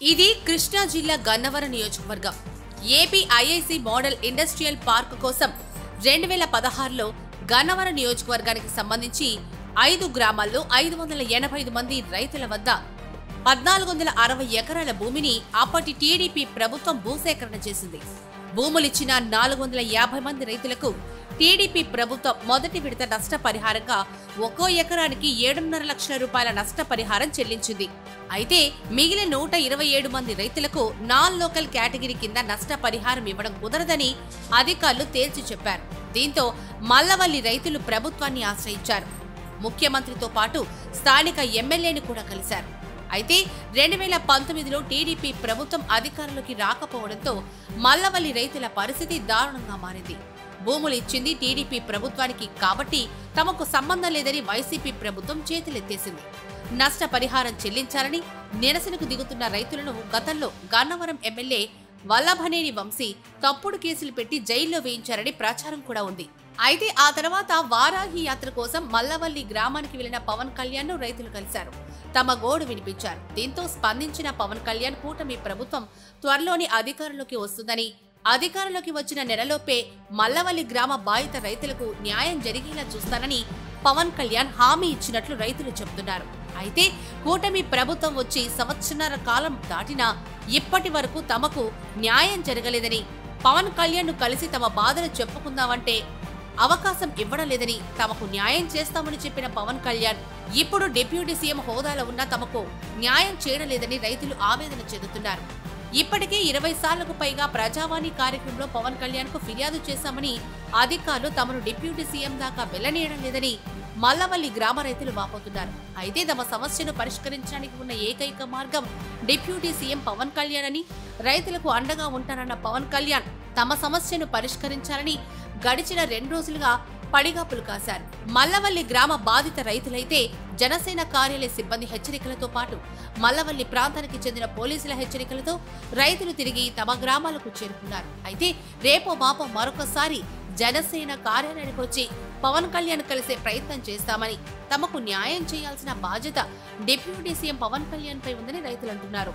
ఇది కృష్ణా జిల్లా గన్నవరం నియోజకవర్గం. AP IIC model industrial park కోసం 2016లో గన్నవరం నియోజకవర్గానికి సంబంధించి 5 గ్రామాల్లో 585 మంది రైతుల వద్ద 1460 ఎకరాల భూమిని అప్పటి టీడీపీ ప్రభుత్వం భూసేకరణ చేసింది. భూములిచ్చిన 450 మంది రైతులకు టీడీపీ ప్రభుత్వం మొదటి విడత నష్టపరిహారంగా ఒక్కో ఎకరానికి 7.5 లక్షల రూపాయల నష్టపరిహారం చెల్లించింది. అయితే మిగిలిన 127 మంది రైతులకు నాన్ లోకల్ కేటగిరీ కింద నష్టపరిహారం ఇవ్వడం కుదరదని అధికారులు తేల్చి చెప్పారు. దీంతో మల్లవల్లి రైతులు ప్రభుత్వాన్ని ఆశ్రయించారు. ముఖ్యమంత్రితో పాటు స్థానిక ఎమ్మెల్యేని కూడా కలిశారు. అయితే 2019లో టీడీపీ ప్రభుత్వం అధికారంలోకి రాకపోవడంతో మల్లవల్లి రైతుల పరిస్థితి దారుణంగా మారింది. భూములు ఇచ్చింది టీడీపీ ప్రభుత్వానికి కాబట్టి తమకు సంబంధం లేదని వైసీపీ ప్రభుత్వం చేతులెత్తేసింది. నష్టపరిహారం చెల్లించాలని నిరసనకు దిగుతున్న రైతులను గతంలో గన్నవరం ఎమ్మెల్యే వల్లభనేని వంశీ తప్పుడు కేసులు పెట్టి జైల్లో వేయించారని ప్రచారం కూడా ఉంది. అయితే ఆ తర్వాత వారాహి యాత్ర కోసం మల్లవల్లి గ్రామానికి వెళ్లిన పవన్ కళ్యాణ్ ను రైతులు కలిశారు. తమ గోడు వినిపించారు. దీంతో స్పందించిన పవన్ కళ్యాణ్ కూటమి ప్రభుత్వం త్వరలోని అధికారంలోకి వస్తుందని, అధికారంలోకి వచ్చిన నెలలోపే మల్లవల్లి గ్రామ బాధిత రైతులకు న్యాయం జరిగేలా చూస్తానని పవన్ కళ్యాణ్ హామీ ఇచ్చినట్లు రైతులు చెబుతున్నారు. అయితే కూటమి ప్రభుత్వం వచ్చి సంవత్సరాల కాలం దాటినా ఇప్పటి వరకు తమకు న్యాయం జరగలేదని, పవన్ కళ్యాణ్ ను కలిసి తమ బాధలు చెప్పుకుందామంటే అవకాశం ఇవ్వడం లేదని, తమకు న్యాయం చేస్తామని చెప్పిన పవన్ కళ్యాణ్ ఇప్పుడు డిప్యూటీ సీఎం హోదాలో ఉన్న తమకు న్యాయం చేయడం లేదని రైతులు ఆవేదన చెందుతున్నారు. ఇప్పటికే 20 సార్లకు పైగా ప్రజావాణి కార్యక్రమంలో పవన్ కళ్యాణ్ కు ఫిర్యాదు చేశామని, అధికారులు తమను డిప్యూటీ సీఎం దాకా వెళ్లనీయడం లేదని మల్లవల్లి గ్రామ రైతులు వాపోతున్నారు. అయితే తమ సమస్యను పరిష్కరించడానికి ఉన్న ఏకైక మార్గం డిప్యూటీ సీఎం పవన్ కళ్యాణ్ అని, రైతులకు అండగా ఉంటారన్న పవన్ కళ్యాణ్ తమ సమస్యను పరిష్కరించాలని గడిచిన 2 రోజులుగా పడిగాపులు కాశారు. మల్లవల్లి గ్రామ బాధిత రైతులైతే జనసేన కార్యాలయ సిబ్బంది హెచ్చరికలతో పాటు మల్లవల్లి ప్రాంతానికి చెందిన పోలీసుల హెచ్చరికలతో రైతులు తిరిగి తమ గ్రామాలకు చేరుకున్నారు. అయితే రేపో మాపో మరొకసారి జనసేన కార్యాలయానికి వచ్చి పవన్ కళ్యాణ్ కలిసే ప్రయత్నం చేస్తామని, తమకు న్యాయం చేయాల్సిన బాధ్యత డిప్యూటీ సీఎం పవన్ కళ్యాణ్ పై ఉందని రైతులు అంటున్నారు.